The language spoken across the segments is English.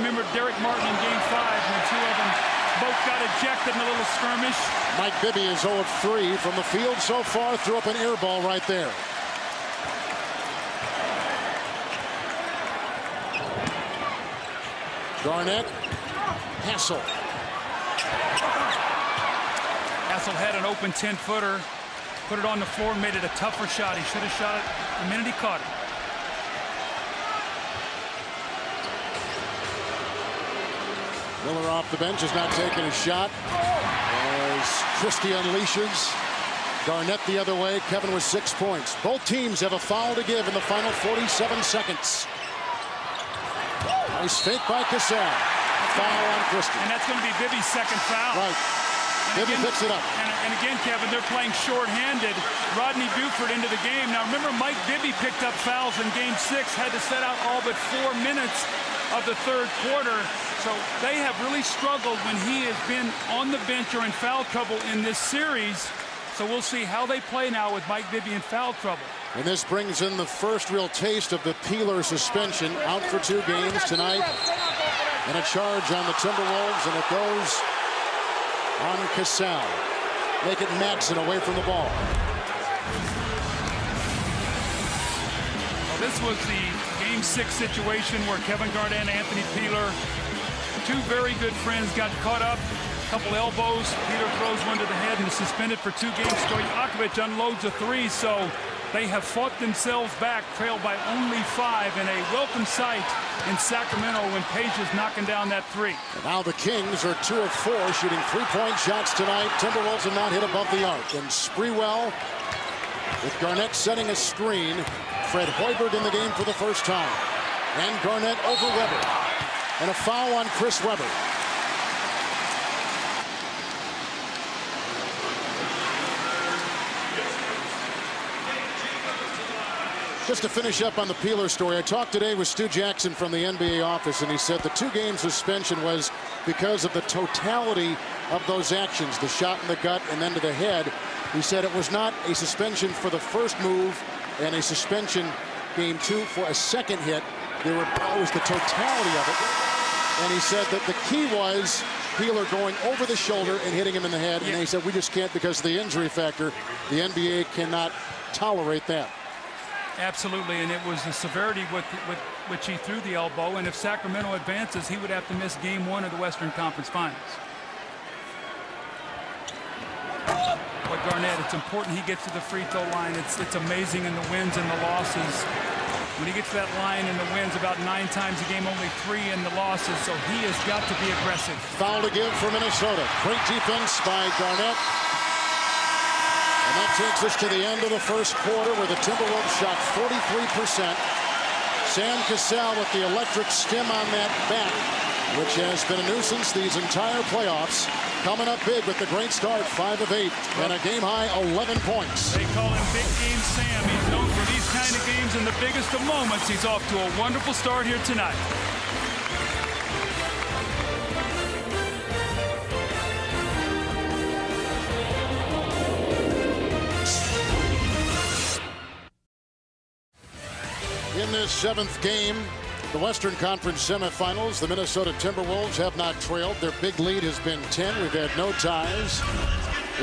remember Derek Martin in Game 5 when two of them both got ejected in a little skirmish. Mike Bibby is 0 of 3 from the field so far. Threw up an air ball right there. Garnett, Hassel. Hassel had an open 10-footer, put it on the floor, made it a tougher shot. He should have shot it the minute he caught it. Miller off the bench is not taking a shot as Christie unleashes. Garnett the other way. Kevin with 6 points. Both teams have a foul to give in the final 47 seconds. Nice fake by Cassell. Foul on Christie. And that's going to be Bibby's second foul. Right. Bibby picks it up. And again, Kevin, they're playing shorthanded. Rodney Buford into the game. Now, remember, Mike Bibby picked up fouls in Game 6, had to set out all but 4 minutes of the third quarter. So they have really struggled when he has been on the bench or in foul trouble in this series. So we'll see how they play now with Mike Bibby in foul trouble. And this brings in the first real taste of the Peeler suspension. Out for 2 games tonight. And a charge on the Timberwolves, and it goes on Cassell. Make it Madsen away from the ball. Well, this was the Game 6 situation where Kevin Garnett and Anthony Peeler, 2 very good friends, got caught up. A couple elbows. Peeler throws one to the head and is suspended for 2 games. Stojakovic unloads a 3, so they have fought themselves back, trailed by only 5, in a welcome sight in Sacramento when Page is knocking down that 3. And now the Kings are 2 of 4, shooting 3-point shots tonight. Timberwolves have not hit above the arc. And Sprewell, with Garnett setting a screen. Fred Hoiberg in the game for the first time. And Garnett over Weber. And a foul on Chris Weber. Just to finish up on the Peeler story, I talked today with Stu Jackson from the NBA office, and he said the 2-game suspension was because of the totality of those actions, the shot in the gut and then to the head. He said it was not a suspension for the first move and a suspension Game 2 for a second hit. There were always the totality of it. And he said that the key was Peeler going over the shoulder and hitting him in the head. And he said we just can't because of the injury factor. The NBA cannot tolerate that. Absolutely, and it was the severity with which he threw the elbow, and if Sacramento advances, he would have to miss Game 1 of the Western Conference Finals. But Garnett, it's important he gets to the free throw line. It's amazing in the wins and the losses. When he gets to that line in the wins about 9 times a game, only 3 in the losses, so he has got to be aggressive. Foul to give for Minnesota. Great defense by Garnett. And that takes us to the end of the first quarter where the Timberwolves shot 43%. Sam Cassell with the electric stim on that back, which has been a nuisance these entire playoffs. Coming up big with the great start, 5 of 8, and a game-high 11 points. They call him Big Game Sam. He's known for these kind of games in the biggest of moments. He's off to a wonderful start here tonight. In this 7th game, the Western Conference semifinals, the Minnesota Timberwolves have not trailed. Their big lead has been 10. We've had no ties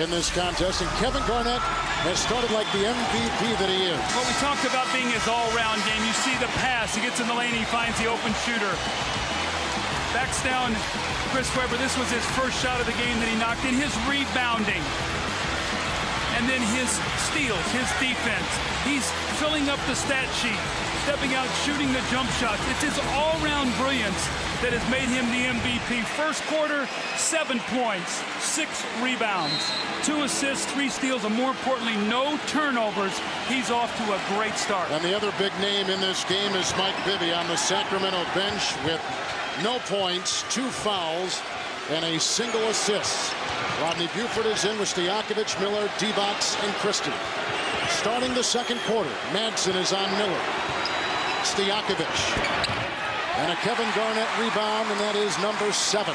in this contest. And Kevin Garnett has started like the MVP that he is. Well, we talked about being his all-round game. You see the pass. He gets in the lane. He finds the open shooter. Backs down Chris Webber. This was his first shot of the game that he knocked in. His rebounding. And then his steals, his defense. He's filling up the stat sheet, stepping out, shooting the jump shots. It's his all-round brilliance that has made him the MVP. First quarter, 7 points, 6 rebounds, 2 assists, 3 steals, and more importantly, no turnovers. He's off to a great start. And the other big name in this game is Mike Bibby on the Sacramento bench with no points, 2 fouls, and a single assist. Rodney Buford is in with Stojakovic, Miller, Divac, and Christie. Starting the second quarter, Madsen is on Miller. Stojakovic. And a Kevin Garnett rebound, and that is number 7.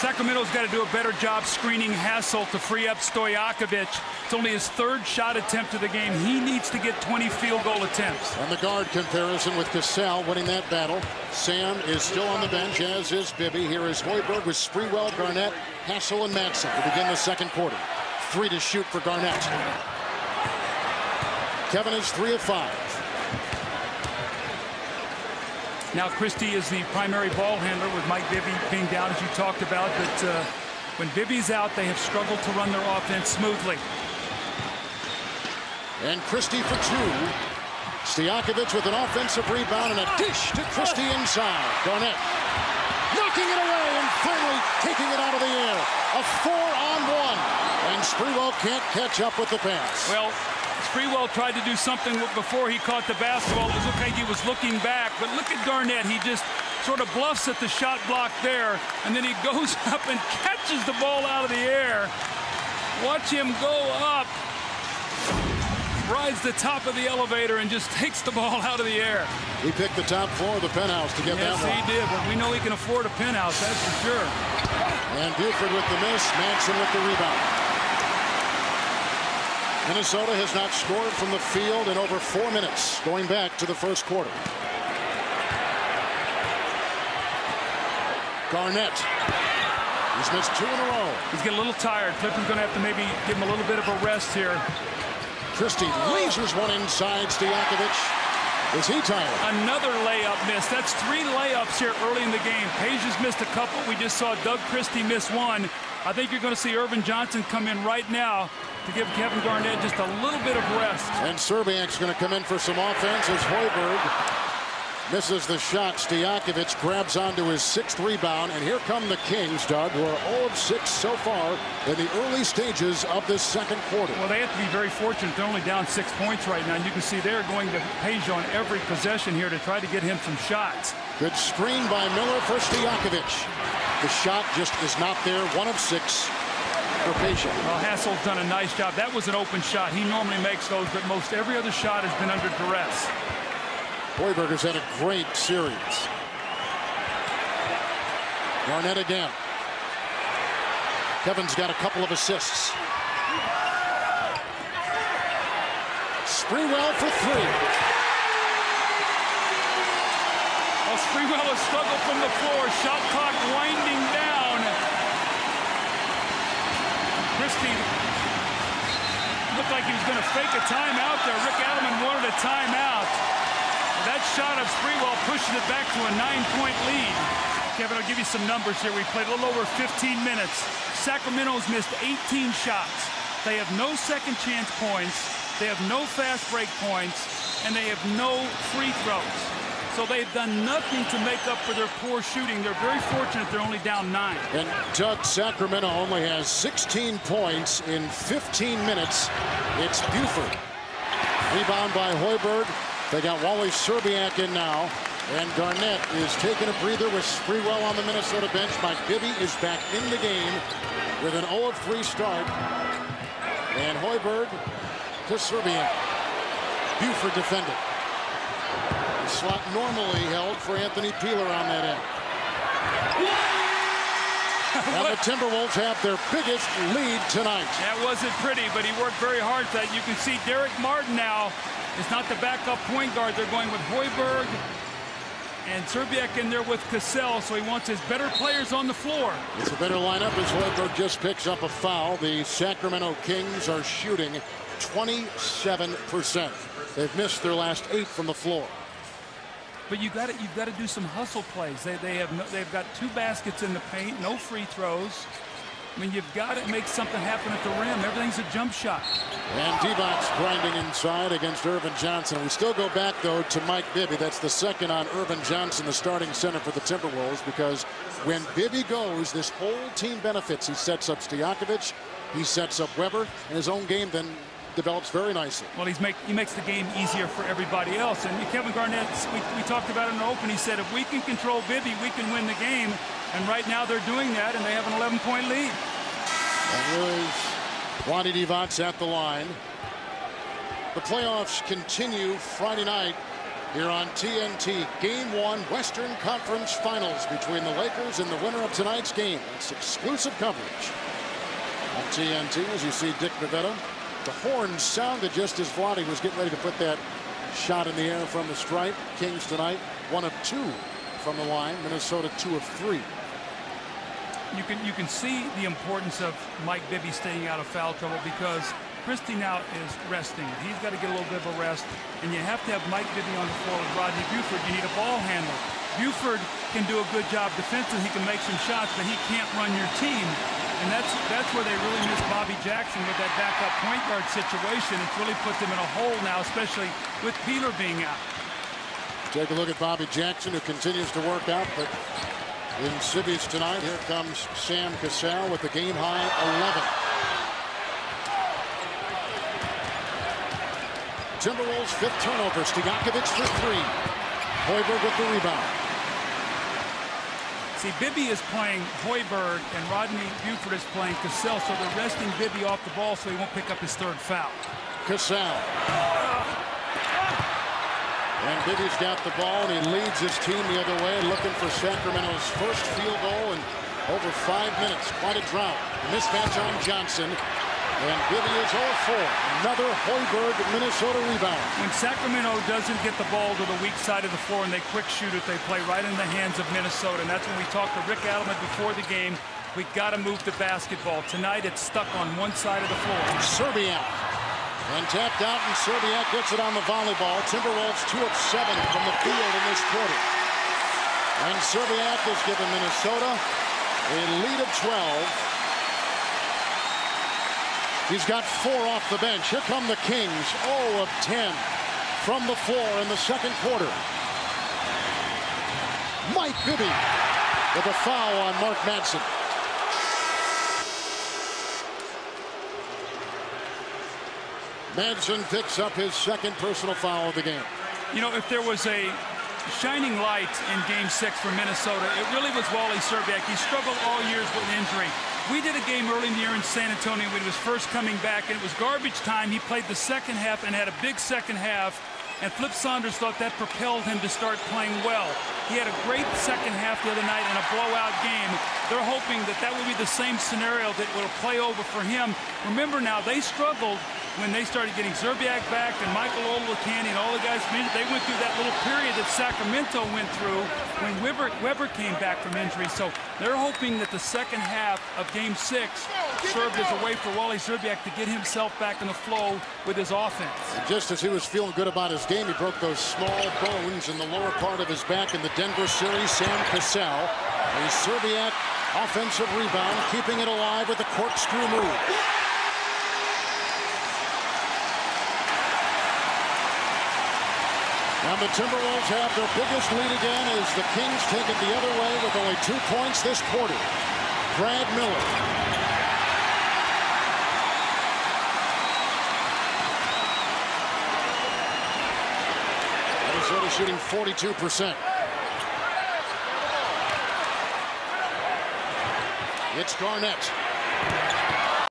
Sacramento's got to do a better job screening Hassel to free up Stojakovic. It's only his third shot attempt of the game. He needs to get 20 field goal attempts. And the guard comparison with Cassell winning that battle. Sam is still on the bench, as is Bibby. Here is Hoiberg with Sprewell, Garnett, Hassel, and Madsen to begin the second quarter. 3 to shoot for Garnett. Kevin is 3 of 5. Now Christie is the primary ball handler with Mike Bibby being down, as you talked about. But when Bibby's out, they have struggled to run their offense smoothly. And Christie for 2. Stojakovic with an offensive rebound and a dish to Christie inside. Garnett knocking it away and finally taking it out of the air. A 4-on-1. And Sprewell can't catch up with the pass. Well, Sprewell tried to do something before he caught the basketball. It looked like he was looking back. But look at Garnett. He just sort of bluffs at the shot block there. And then he goes up and catches the ball out of the air. Watch him go up. Rides the top of the elevator and just takes the ball out of the air. He picked the top floor of the penthouse to get that one. Yes, he did. But we know he can afford a penthouse, that's for sure. And Buford with the miss. Madsen with the rebound. Minnesota has not scored from the field in over 4 minutes, going back to the first quarter. Garnett. He's missed 2 in a row. He's getting a little tired. Clifton's going to have to maybe give him a little bit of a rest here. Christie lasers one inside Stojakovic. Is he tired? Another layup miss. That's 3 layups here early in the game. Page has missed a couple. We just saw Doug Christie miss 1. I think you're going to see Irvin Johnson come in right now to give Kevin Garnett just a little bit of rest. And Serbiak's going to come in for some offense as Hoiberg misses the shot. Stojakovic grabs onto his 6th rebound. And here come the Kings, Doug, who are 0 of 6 so far in the early stages of this second quarter. Well, they have to be very fortunate. They're only down 6 points right now. And you can see they're going to Page on every possession here to try to get him some shots. Good screen by Miller for Stojakovic. The shot just is not there. 1 of 6 for Page. Well, Hassel's done a nice job. That was an open shot. He normally makes those, but most every other shot has been under duress. Hoiberg has had a great series. Garnett again. Kevin's got a couple of assists. Sprewell for 3. Well, Sprewell has struggled from the floor. Shot clock winding down. Christie looked like he was going to fake a timeout there. Rick Adelman wanted a timeout. That shot of Sprewell pushes it back to a 9-point lead. Kevin, I'll give you some numbers here. We played a little over 15 minutes. Sacramento's missed 18 shots. They have no second chance points. They have no fast break points. And they have no free throws. So they've done nothing to make up for their poor shooting. They're very fortunate they're only down 9. And Doug, Sacramento only has 16 points in 15 minutes. It's Buford. Rebound by Hoiberg. They got Wally Serbiak in now. And Garnett is taking a breather with Sprewell on the Minnesota bench. Mike Bibby is back in the game with an 0 of 3 start. And Hoiberg to Serbiak. Buford defended. The slot normally held for Anthony Peeler on that end. And the Timberwolves have their biggest lead tonight. That wasn't pretty, but he worked very hard for that. You can see Derek Martin now is not the backup point guard. They're going with Hoiberg and Serbiak in there with Cassell, so he wants his better players on the floor. It's a better lineup as Hoiberg just picks up a foul. The Sacramento Kings are shooting 27%. They've missed their last 8 from the floor. But you've got to do some hustle plays. They've got 2 baskets in the paint, no free throws. I mean, you've got to make something happen at the rim. Everything's a jump shot. And Divac grinding inside against Irvin Johnson. We still go back, though, to Mike Bibby. That's the second on Irvin Johnson, the starting center for the Timberwolves, because when Bibby goes, this whole team benefits. He sets up Stojakovic, he sets up Weber, and his own game then develops very nicely. Well, he makes the game easier for everybody else. And Kevin Garnett, we talked about it in the open. He said, if we can control Bibby, we can win the game. And right now they're doing that, and they have an 11-point lead. And here is Vlade Divac at the line. The playoffs continue Friday night here on TNT. Game 1 Western Conference Finals between the Lakers and the winner of tonight's game. It's exclusive coverage on TNT as you see Dick Bavetta. The horn sounded just as Vlade was getting ready to put that shot in the air from the stripe. Kings tonight 1 of 2 from the line. Minnesota 2 of 3. You can see the importance of Mike Bibby staying out of foul trouble because Christie now is resting. He's got to get a little bit of a rest, and you have to have Mike Bibby on the floor with Rodney Buford. You need a ball handler. Buford can do a good job defensively. He can make some shots, but he can't run your team. And that's where they really miss Bobby Jackson with that backup point guard situation. It's really put them in a hole now, especially with Peeler being out. Take a look at Bobby Jackson, who continues to work out, but in civvies tonight, here comes Sam Cassell with the game-high 11. Timberwolves' 5th turnover. Stojakovic for 3. Hoiberg with the rebound. See, Bibby is playing Hoiberg, and Rodney Buford is playing Cassell, so they're resting Bibby off the ball so he won't pick up his 3rd foul. Cassell. And Bibby's got the ball, and he leads his team the other way, looking for Sacramento's first field goal in over 5 minutes. Quite a drought. Mismatch on Johnson. And Bibby is 0-4. Another Hoiberg Minnesota rebound. When Sacramento doesn't get the ball to the weak side of the floor and they quick shoot it, they play right in the hands of Minnesota. And that's when we talked to Rick Adelman before the game. We got to move the basketball. Tonight it's stuck on one side of the floor. Serbiak. And tapped out, and Serbiak gets it on the volleyball. Timberwolves 2 of 7 from the field in this quarter. And Serbiak has given Minnesota a lead of 12. He's got 4 off the bench. Here come the Kings, 0 of 10 from the floor in the second quarter. Mike Bibby with a foul on Mark Madsen. Madsen picks up his 2nd personal foul of the game. You know, if there was a shining light in Game 6 for Minnesota, it really was Wally Serbiak. He struggled all years with an injury. We did a game early in the year in San Antonio when he was first coming back, and it was garbage time. He played the second half and had a big second half, and Flip Saunders thought that propelled him to start playing well. He had a great second half the other night in a blowout game. They're hoping that that will be the same scenario that will play over for him. Remember now, they struggled when they started getting Serbiak back and Michael Olowokandi and all the guys. They went through that little period that Sacramento went through when Weber came back from injury. So they're hoping that the second half of Game 6 served as a way for Wally Serbiak to get himself back in the flow with his offense. And just as he was feeling good about his game, he broke those small bones in the lower part of his back in the Denver series. Sam Cassell, a Serbiak offensive rebound, keeping it alive with a corkscrew move. And the Timberwolves have their biggest lead again as the Kings take it the other way with only 2 points this quarter. Brad Miller. Minnesota shooting 42%. It's Garnett.